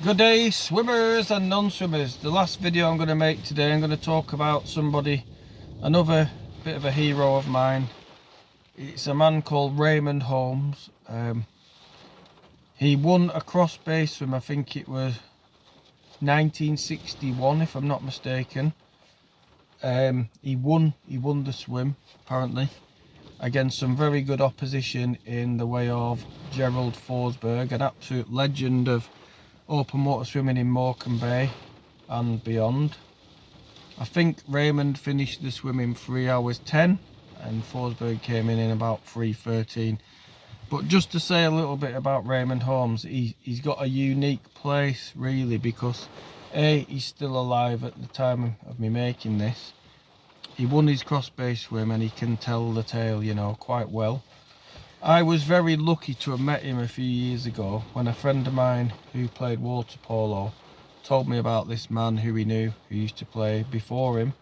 Good day, swimmers and non-swimmers. The last video I'm going to make today, I'm going to talk about somebody, another bit of a hero of mine. It's a man called Raymond Holmes. He won a cross base swim, I think it was 1961 if I'm not mistaken. He won the swim apparently against some very good opposition in the way of Gerald Forsberg, an absolute legend of open water swimming in Morecambe Bay and beyond. I think Raymond finished the swim in 3 hours 10 and Forsberg came in about 3:13. But just to say a little bit about Raymond Holmes, he's got a unique place really, because he's still alive at the time of me making this. He won his cross base swim and he can tell the tale, you know, quite well. I was very lucky to have met him a few years ago when a friend of mine who played water polo told me about this man who he knew, who used to play before him,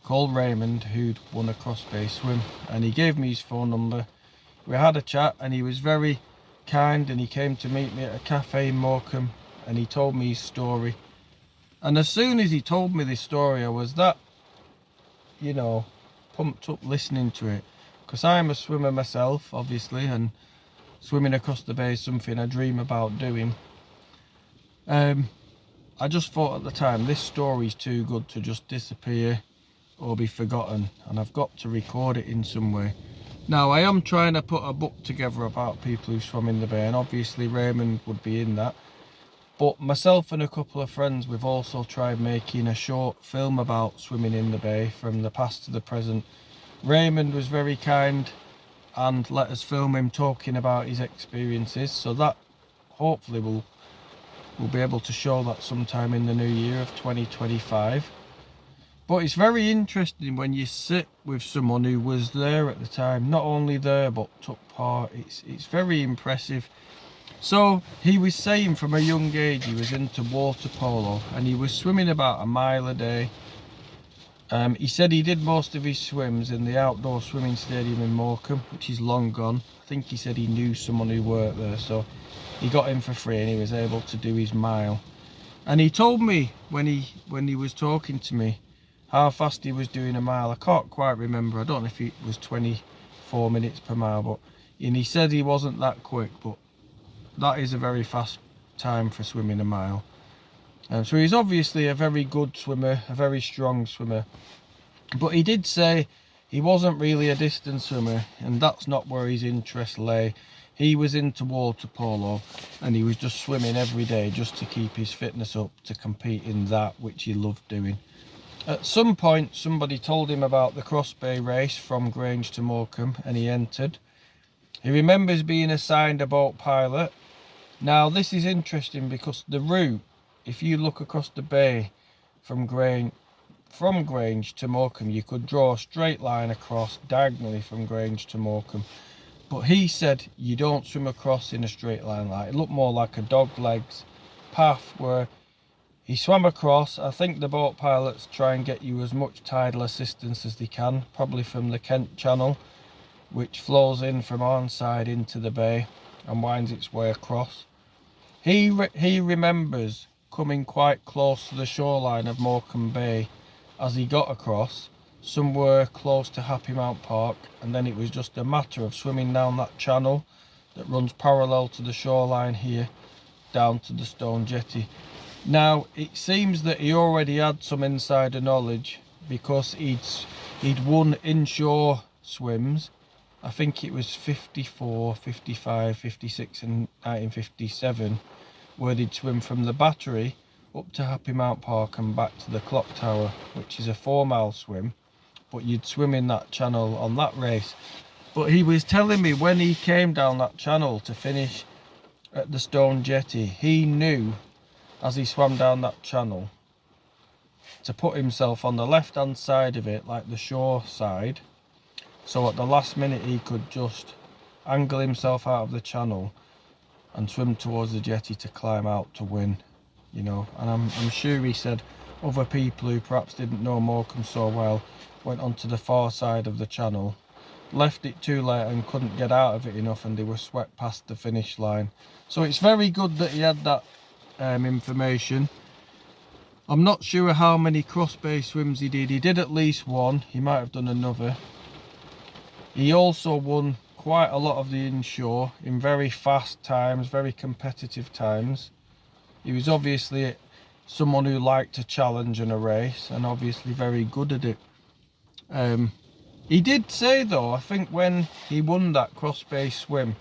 called Raymond, who'd won a cross base swim, and he gave me his phone number. We had a chat and he was very kind, and he came to meet me at a cafe in Morecambe and he told me his story. And as soon as he told me this story, I was that, you know, pumped up listening to it, because I'm a swimmer myself obviously, and swimming across the bay is something I dream about doing. I just thought at the time, this story's too good to just disappear or be forgotten, and I've got to record it in some way. Now I am trying to put a book together about people who swam in the bay, and obviously Raymond would be in that. But myself and a couple of friends, we've also tried making a short film about swimming in the bay from the past to the present. Raymond was very kind and let us film him talking about his experiences, so that hopefully we'll be able to show that sometime in the new year of 2025. But it's very interesting when you sit with someone who was there at the time, not only there but took part. It's very impressive. So he was saying from a young age he was into water polo and he was swimming about a mile a day. He said he did most of his swims in the outdoor swimming stadium in Morecambe, which is long gone. I think he said he knew someone who worked there, so he got in for free and he was able to do his mile. And he told me when he was talking to me how fast he was doing a mile. I can't quite remember. I don't know if it was 24 minutes per mile, but and he said he wasn't that quick, but that is a very fast time for swimming a mile. So he's obviously a very good swimmer, a very strong swimmer. But he did say he wasn't really a distance swimmer, and that's not where his interest lay. He was into water polo and he was just swimming every day just to keep his fitness up, to compete in that which he loved doing. At some point somebody told him about the Cross Bay race from Grange to Morecambe and he entered. He remembers being assigned a boat pilot. Now this is interesting because the route, if you look across the bay from Grange to Morecambe, you could draw a straight line across diagonally from Grange to Morecambe. But he said you don't swim across in a straight line like it. Looked more like a dog legs path where he swam across. I think the boat pilots try and get you as much tidal assistance as they can, probably from the Kent Channel, which flows in from our side into the bay and winds its way across. He remembers coming quite close to the shoreline of Morecambe Bay as he got across, somewhere close to Happy Mount Park, and then it was just a matter of swimming down that channel that runs parallel to the shoreline here down to the stone jetty. Now it seems that he already had some insider knowledge because he'd won inshore swims. I think it was 54, 55, 56 and 1957, where they'd swim from the Battery up to Happy Mount Park and back to the Clock Tower, which is a 4-mile swim, but you'd swim in that channel on that race. But he was telling me when he came down that channel to finish at the stone jetty, he knew as he swam down that channel to put himself on the left hand side of it, like the shore side, so at the last minute he could just angle himself out of the channel and swim towards the jetty to climb out to win, you know. And I'm sure he said other people who perhaps didn't know Morecambe so well went onto the far side of the channel, left it too late and couldn't get out of it enough, and they were swept past the finish line. So it's very good that he had that information. I'm not sure how many cross-bay swims he did. He did at least one. He might have done another. He also won quite a lot of the inshore in very fast times, very competitive times. He was obviously someone who liked to challenge in a race, and obviously very good at it. He did say though, I think when he won that cross-bay swim,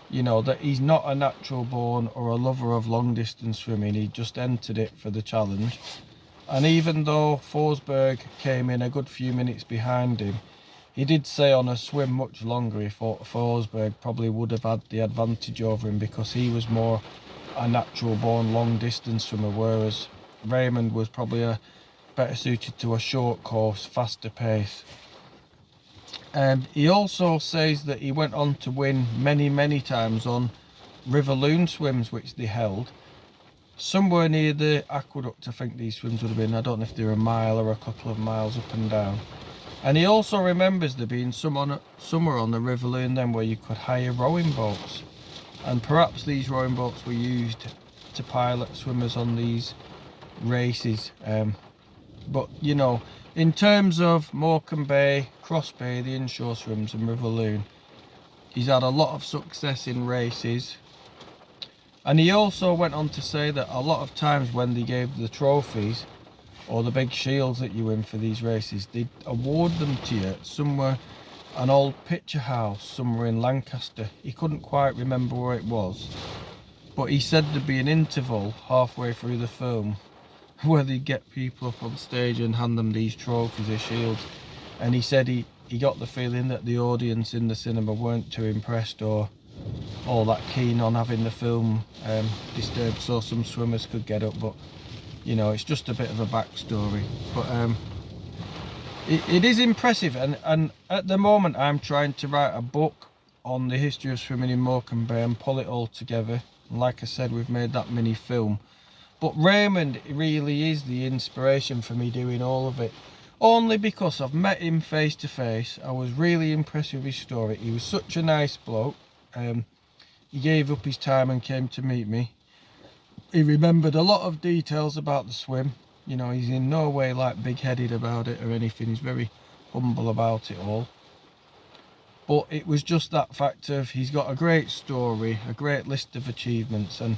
you know, that he's not a natural born or a lover of long distance swimming. He just entered it for the challenge. And even though Forsberg came in a good few minutes behind him, he did say on a swim much longer he thought Forsberg probably would have had the advantage over him, because he was more a natural born long distance swimmer, whereas Raymond was probably better suited to a short course, faster pace. He also says that he went on to win many times on river loon swims which they held somewhere near the aqueduct. I think these swims would have been, I don't know if they're a mile or a couple of miles up and down. And he also remembers there being somewhere on the river loon then where you could hire rowing boats, and perhaps these rowing boats were used to pilot swimmers on these races. But you know, in terms of Morecambe Bay, Cross Bay, the inshore swims and River Loon, he's had a lot of success in races. And he also went on to say that a lot of times when they gave the trophies or the big shields that you win for these races, they'd award them to you at somewhere, an old picture house somewhere in Lancaster. He couldn't quite remember where it was, but he said there'd be an interval halfway through the film where they get people up on stage and hand them these trophies or shields. And he said he got the feeling that the audience in the cinema weren't too impressed or all that keen on having the film disturbed so some swimmers could get up. But you know, it's just a bit of a backstory. But it is impressive, and at the moment I'm trying to write a book on the history of swimming in Morecambe Bay and pull it all together. And like I said, we've made that mini film. But Raymond really is the inspiration for me doing all of it. Only because I've met him face to face. I was really impressed with his story. He was such a nice bloke. He gave up his time and came to meet me. He remembered a lot of details about the swim. You know, he's in no way like big-headed about it or anything. He's very humble about it all. But it was just that fact of he's got a great story, a great list of achievements, and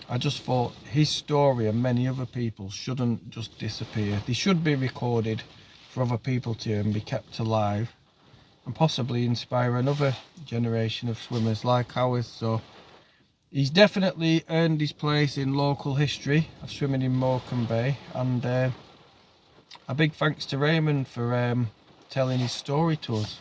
I just thought his story and many other people's shouldn't just disappear. They should be recorded for other people to hear and be kept alive, and possibly inspire another generation of swimmers like ours. So he's definitely earned his place in local history of swimming in Morecambe Bay, and a big thanks to Raymond for telling his story to us.